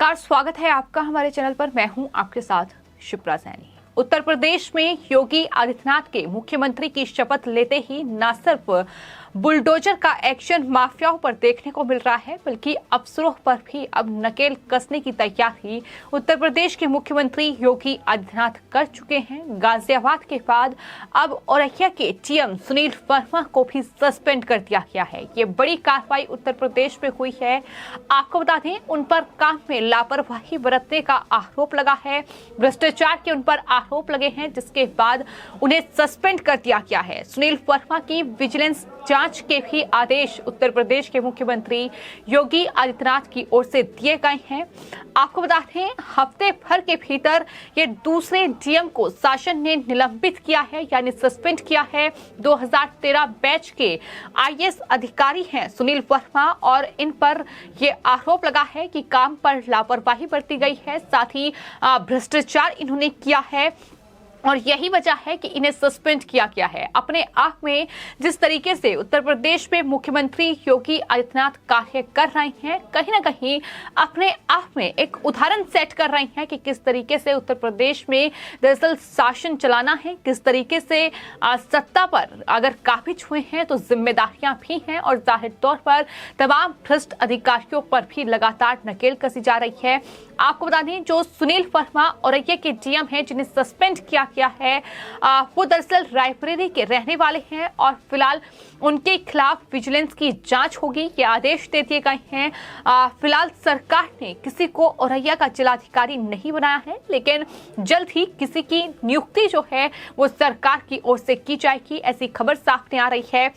नमस्कार, स्वागत है आपका हमारे चैनल पर। मैं हूं आपके साथ शिप्रा सैनी। उत्तर प्रदेश में योगी आदित्यनाथ के मुख्यमंत्री की शपथ लेते ही न सिर्फ बुलडोजर का एक्शन माफियाओं पर देखने को मिल रहा है, बल्कि अफसरों पर भी अब नकेल कसने की तैयारी उत्तर प्रदेश के मुख्यमंत्री योगी आदित्यनाथ कर चुके हैं। गाजियाबाद के बाद अब औरैया के टीएम सुनील वर्मा को भी सस्पेंड कर दिया गया है। ये बड़ी कार्रवाई उत्तर प्रदेश में हुई है। आपको बता दें, उन पर काम में लापरवाही बरतने का आरोप लगा है, भ्रष्टाचार के उन पर आरोप लगे हैं, जिसके बाद उन्हें सस्पेंड कर दिया गया है। सुनील वर्मा की विजिलेंस जांच के भी आदेश उत्तर प्रदेश के मुख्यमंत्री योगी आदित्यनाथ की ओर से दिए गए हैं। आपको बता दें, हफ्ते भर के भीतर ये दूसरे डीएम को शासन ने निलंबित किया है, यानी सस्पेंड किया है। 2013 बैच के आईएएस अधिकारी हैं सुनील वर्मा, और इन पर ये आरोप लगा है कि काम पर लापरवाही बरती गई है, साथ ही भ्रष्टाचार इन्होंने किया है, और यही वजह है कि इन्हें सस्पेंड किया गया है। अपने आप में जिस तरीके से उत्तर प्रदेश में मुख्यमंत्री योगी आदित्यनाथ कार्य कर रहे हैं, कहीं ना कहीं अपने आप में एक उदाहरण सेट कर रहे हैं कि किस तरीके से उत्तर प्रदेश में दरअसल शासन चलाना है, किस तरीके से सत्ता पर अगर काबिज हुए हैं तो जिम्मेदारियां भी हैं, और जाहिर तौर पर तमाम भ्रष्ट अधिकारियों पर भी लगातार नकेल कसी जा रही है। आपको बता दें, जो सुनील वर्मा औरैया के डीएम हैं जिन्हें सस्पेंड किया गया है, वो दरअसल रायबरेली के रहने वाले हैं, और फिलहाल उनके खिलाफ विजिलेंस की जांच होगी, ये आदेश दे दिए गए हैं। फिलहाल सरकार ने किसी को औरैया का जिलाधिकारी नहीं बनाया है, लेकिन जल्द ही किसी की नियुक्ति जो है वो सरकार की ओर से की जाएगी, ऐसी खबर सामने आ रही है।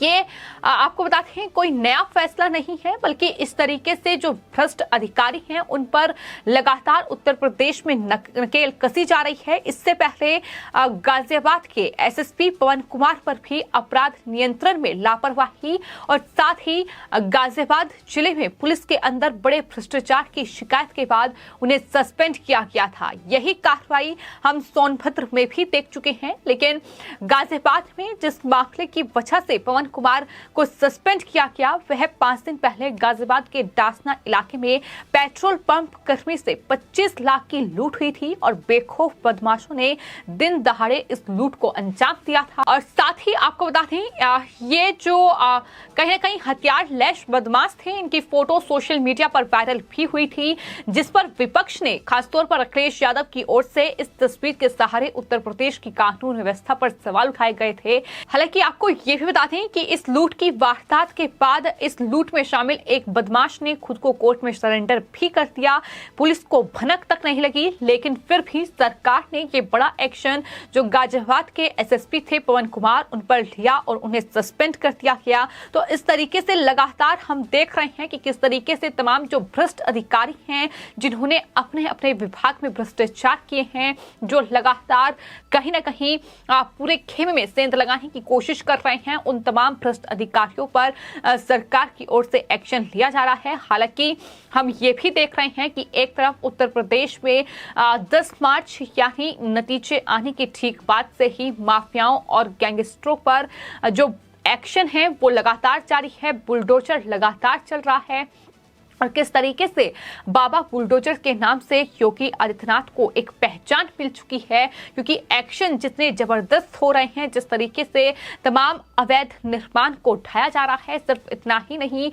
ये आपको बताते हैं, कोई नया फैसला नहीं है, बल्कि इस तरीके से जो भ्रष्ट अधिकारी हैं उन पर लगातार उत्तर प्रदेश में नकेल कसी जा रही है। इससे पहले गाजियाबाद के एसएसपी पवन कुमार पर भी अपराध नियंत्रण में लापरवाही और साथ ही गाजियाबाद जिले में पुलिस के अंदर बड़े भ्रष्टाचार की शिकायत के बाद उन्हें सस्पेंड किया गया था। यही कार्रवाई हम सोनभद्र में भी देख चुके हैं, लेकिन गाजियाबाद में जिस मामले की वजह से पवन कुमार को सस्पेंड किया गया, वह 5 दिन पहले गाजियाबाद के डासना इलाके में पेट्रोल पंप कर्मी से 25 लाख की लूट हुई थी, और बेखौफ बदमाशों ने दिन दहाड़े इस लूट को अंजाम दिया था। और साथ ही आपको बता दें, ये जो कहीं ना कहीं हथियार लैश बदमाश थे, इनकी फोटो सोशल मीडिया पर वायरल भी हुई थी, जिस पर विपक्ष ने खासतौर पर अखिलेश यादव की ओर से इस तस्वीर के सहारे उत्तर प्रदेश की कानून व्यवस्था पर सवाल उठाए गए थे। हालांकि आपको ये भी बता दें कि इस लूट की वारदात के बाद इस लूट में शामिल एक बदमाश ने खुद को कोर्ट में सरेंडर भी कर दिया। पुलिस को भनक तक नहीं लगी, लेकिन फिर भी सरकार ने ये बड़ा एक्शन जो गाजियाबाद के एसएसपी थे पवन कुमार, उन पर लिया और उन्हें सस्पेंड कर दिया गया। तो इस तरीके से लगातार हम देख रहे हैं कि किस तरीके से तमाम जो भ्रष्ट अधिकारी हैं, जिन्होंने अपने अपने विभाग में भ्रष्टाचार किए हैं, जो लगातार कहीं ना कहीं पूरे खेमे में सेंध लगाने की कोशिश कर रहे हैं, उन तमाम भ्रष्ट अधिकारियों पर सरकार की ओर से एक्शन लिया जा रहा है। हालांकि हम ये भी देख रहे हैं कि एक तरफ उत्तर प्रदेश में 10 मार्च यानी नतीजे आने की ठीक बाद से ही माफियाओं और गैंगस्टरों पर जो एक्शन है वो लगातार जारी है, बुलडोजर लगातार चल रहा है, और किस तरीके से बाबा बुलडोजर के नाम से योगी आदित्यनाथ को एक पहचान मिल चुकी है, क्योंकि एक्शन जितने जबरदस्त हो रहे हैं, जिस तरीके से तमाम अवैध निर्माण को उठाया जा रहा है। सिर्फ इतना ही नहीं,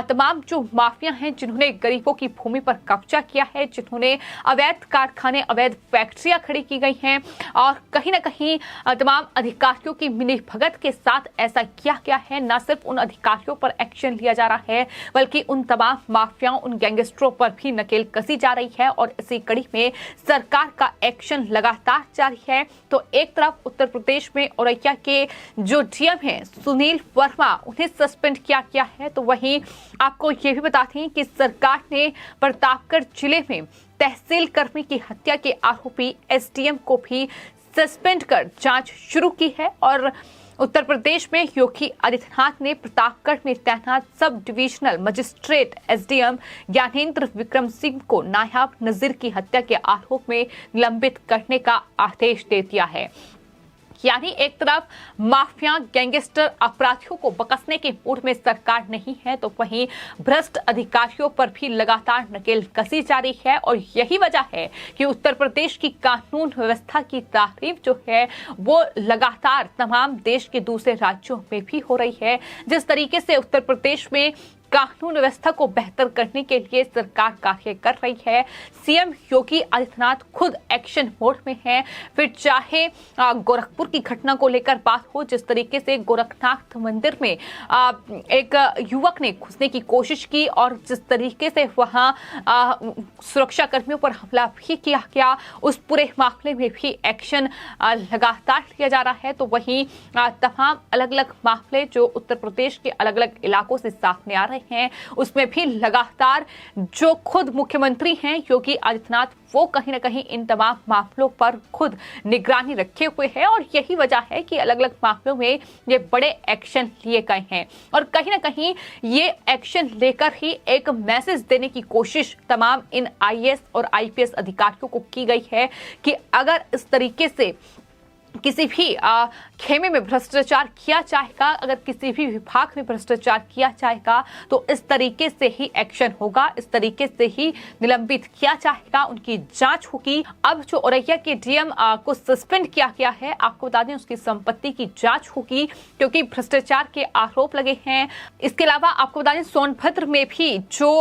तमाम जो माफिया हैं जिन्होंने गरीबों की भूमि पर कब्जा किया है, जिन्होंने अवैध कारखाने, अवैध फैक्ट्रियां खड़ी की गई हैं, और कहीं ना कहीं तमाम अधिकारियों की मिली भगत के साथ ऐसा किया गया है। न सिर्फ उन अधिकारियों पर एक्शन लिया जा रहा है, बल्कि उन तमाम माफियाओं, उन गैंगस्टरों पर भी नकेल कसी जा रही है, और इसी कड़ी में सरकार का एक्शन लगातार जारी है। तो एक तरफ उत्तर प्रदेश में औरैया के जो डीएम हैं सुनील वर्मा, उन्हें सस्पेंड किया गया है, तो वहीं आपको ये भी बता दें कि सरकार ने प्रतापगढ़ जिले में तहसील कर्मी की हत्या के आरोपी एसडीएम को भी सस्पेंड कर जांच शुरू की है। और उत्तर प्रदेश में योगी आदित्यनाथ ने प्रतापगढ़ में तैनात sub divisional magistrate SDM Gyanendra Vikram Singh को नायाब नजीर की हत्या के आरोप में निलंबित करने का आदेश दे दिया है। यानी एक तरफ माफिया गैंगस्टर अपराधियों को बकसने के मूड में सरकार नहीं है, तो वहीं भ्रष्ट अधिकारियों पर भी लगातार नकेल कसी जा रही है। और यही वजह है कि उत्तर प्रदेश की कानून व्यवस्था की तारीफ जो है वो लगातार तमाम देश के दूसरे राज्यों में भी हो रही है। जिस तरीके से उत्तर प्रदेश में कानून व्यवस्था को बेहतर करने के लिए सरकार कार्य कर रही है, सीएम योगी आदित्यनाथ खुद एक्शन मोड में हैं। फिर चाहे गोरखपुर की घटना को लेकर बात हो, जिस तरीके से गोरखनाथ मंदिर में एक युवक ने घुसने की कोशिश की और जिस तरीके से वहां सुरक्षा कर्मियों पर हमला भी किया गया, उस पूरे मामले में भी एक्शन लगातार लिया जा रहा है। तो वहीं तमाम अलग अलग मामले जो उत्तर प्रदेश के अलग अलग इलाकों से सामने आ रहे हैं, उसमें भी लगातार जो खुद मुख्यमंत्री हैं योगी आदित्यनाथ, वो कहीं ना कहीं इन तमाम मामलों पर खुद निगरानी रखे हुए हैं। और यही वजह है कि अलग अलग मामलों में ये बड़े एक्शन लिए गए हैं और कहीं ना कहीं ये एक्शन लेकर ही एक मैसेज देने की कोशिश तमाम इन आईएएस और आईपीएस अधिकारियों को की गई है कि अगर इस तरीके से किसी भी खेमे में भ्रष्टाचार किया जाएगा, अगर किसी भी विभाग में भ्रष्टाचार किया जाएगा, तो इस तरीके से ही एक्शन होगा, इस तरीके से ही निलंबित किया जाएगा, उनकी जांच होगी। अब जो औरैया के डीएम को सस्पेंड किया गया है, आपको बता दें उसकी संपत्ति की जांच होगी क्योंकि भ्रष्टाचार के आरोप लगे हैं। इसके अलावा आपको बता दें सोनभद्र में भी जो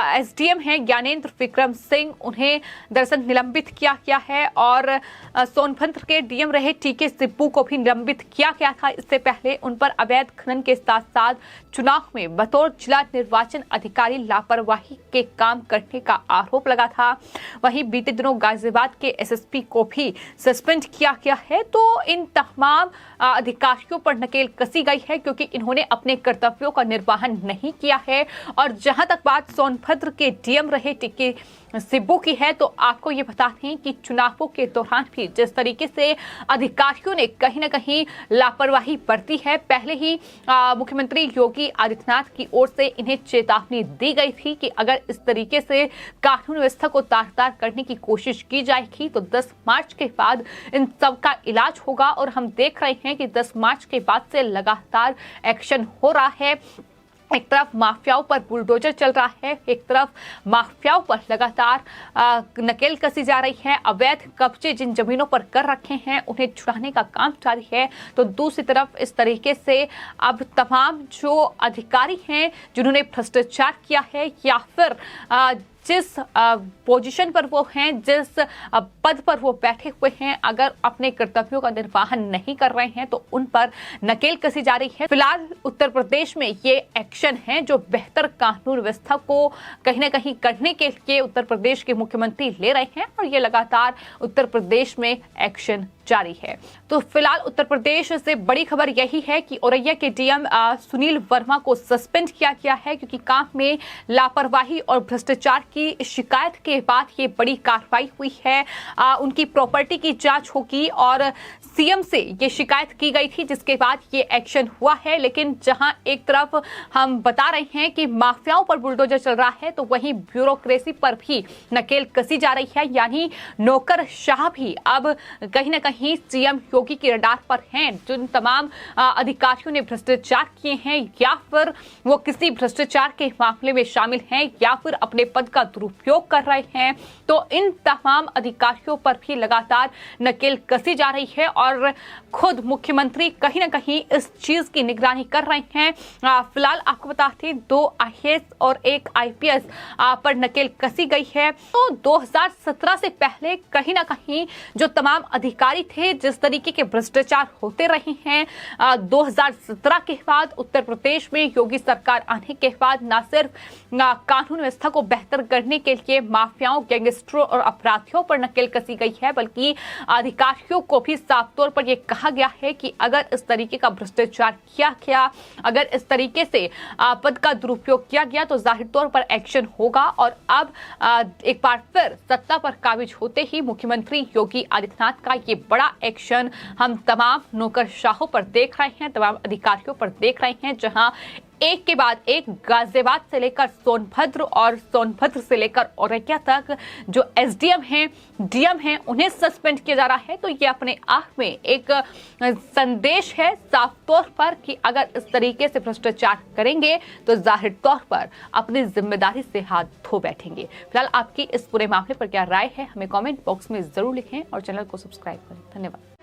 एसडीएम है ज्ञानेंद्र विक्रम सिंह, उन्हें दरअसल निलंबित किया गया है और सोनभद्र के डीएम रहे टीके सिब्बू को भी निलंबित किया गया था। इससे पहले उन पर अवैध खनन के साथ साथ चुनाव में बतौर जिला निर्वाचन अधिकारी लापरवाही के काम करने का आरोप लगा था। वहीं बीते दिनों गाजियाबाद के एसएसपी को भी सस्पेंड किया गया है। तो इन तमाम अधिकारियों पर नकेल कसी गई है क्योंकि इन्होंने अपने कर्तव्यों का निर्वहन नहीं किया है। और जहां तक बात सोनभद्र के डीएम रहे टीके सिब्बू की है, तो आपको ये बता दें कि चुनावों के दौरान भी जिस तरीके से अधिकारियों ने कहीं ना कहीं लापरवाही बरती है, पहले ही मुख्यमंत्री योगी आदित्यनाथ की ओर से इन्हें चेतावनी दी गई थी कि अगर इस तरीके से कानून व्यवस्था को तार-तार करने की कोशिश की जाएगी तो 10 मार्च के बाद इन सब का इलाज होगा। और हम देख रहे हैं कि 10 मार्च के बाद से लगातार एक्शन हो रहा है। एक तरफ माफियाओं पर बुलडोजर चल रहा है, एक तरफ माफियाओं पर लगातार नकेल कसी जा रही है। अवैध कब्जे जिन जमीनों पर कर रखे हैं उन्हें छुड़ाने का काम जारी है। तो दूसरी तरफ इस तरीके से अब तमाम जो अधिकारी हैं जिन्होंने भ्रष्टाचार किया है या फिर जिस पोजीशन पर वो हैं, जिस पद पर वो बैठे हुए हैं, अगर अपने कर्तव्यों का निर्वहन नहीं कर रहे हैं तो उन पर नकेल कसी जा रही है। फिलहाल उत्तर प्रदेश में ये एक्शन है जो बेहतर कानून व्यवस्था को कहीं ना कहीं करने के लिए उत्तर प्रदेश के मुख्यमंत्री ले रहे हैं और ये लगातार उत्तर प्रदेश में एक्शन जारी है। तो फिलहाल उत्तर प्रदेश से बड़ी खबर यही है कि औरैया के डीएम सुनील वर्मा को सस्पेंड किया गया है क्योंकि काम में लापरवाही और भ्रष्टाचार की शिकायत के बाद ये बड़ी कार्रवाई हुई है। उनकी प्रॉपर्टी की जांच होगी और सीएम से ये शिकायत की गई थी जिसके बाद ये एक्शन हुआ है। लेकिन जहां एक तरफ हम बता रहे हैं कि माफियाओं पर बुलडोजर चल रहा है, तो वहीं ब्यूरोक्रेसी पर भी नकेल कसी जा रही है। यानी नौकरशाह भी अब कहीं ना कहीं सीएम योगी के रडार पर हैं। जिन तमाम अधिकारियों ने भ्रष्टाचार किए हैं या फिर वो किसी भ्रष्टाचार के मामले में शामिल हैं या फिर अपने पद का दुरुपयोग कर रहे हैं, तो इन तमाम अधिकारियों पर भी लगातार नकेल कसी जा रही है और खुद मुख्यमंत्री कहीं ना कहीं इस चीज की निगरानी कर रहे हैं। फिलहाल आपको बताते हैं 2 आईएएस और 1 आईपीएस पर नकेल कसी गई है। तो 2017 से पहले कहीं ना कहीं जो तमाम अधिकारी थे, जिस तरीके के भ्रष्टाचार होते रहे हैं, 2017 के बाद उत्तर प्रदेश में योगी सरकार आने के बाद न सिर्फ कानून व्यवस्था को बेहतर करने के लिए माफियाओं, गैंगस्टरों और अपराधियों पर नकेल कसी गई है, बल्कि अधिकारियों को भी साफ तौर पर यह कहा गया है कि अगर इस तरीके का भ्रष्टाचार किया गया, अगर इस तरीके से पद का दुरुपयोग किया गया तो जाहिर तौर पर एक्शन होगा। और अब एक बार फिर सत्ता पर काबिज होते ही मुख्यमंत्री योगी आदित्यनाथ का ये बड़ा एक्शन हम तमाम नौकरशाहों पर देख रहे हैं, तमाम अधिकारियों पर देख रहे हैं, जहां एक के बाद एक गाजियाबाद से लेकर सोनभद्र और सोनभद्र से लेकर औरैया तक जो एसडीएम हैं, डीएम हैं, उन्हें सस्पेंड किया जा रहा है। तो ये अपने आप में एक संदेश है साफ तौर पर कि अगर इस तरीके से भ्रष्टाचार करेंगे तो जाहिर तौर पर अपनी जिम्मेदारी से हाथ धो बैठेंगे। फिलहाल आपकी इस पूरे मामले पर क्या राय है, हमें कमेंट बॉक्स में जरूर लिखें और चैनल को सब्सक्राइब करें। धन्यवाद।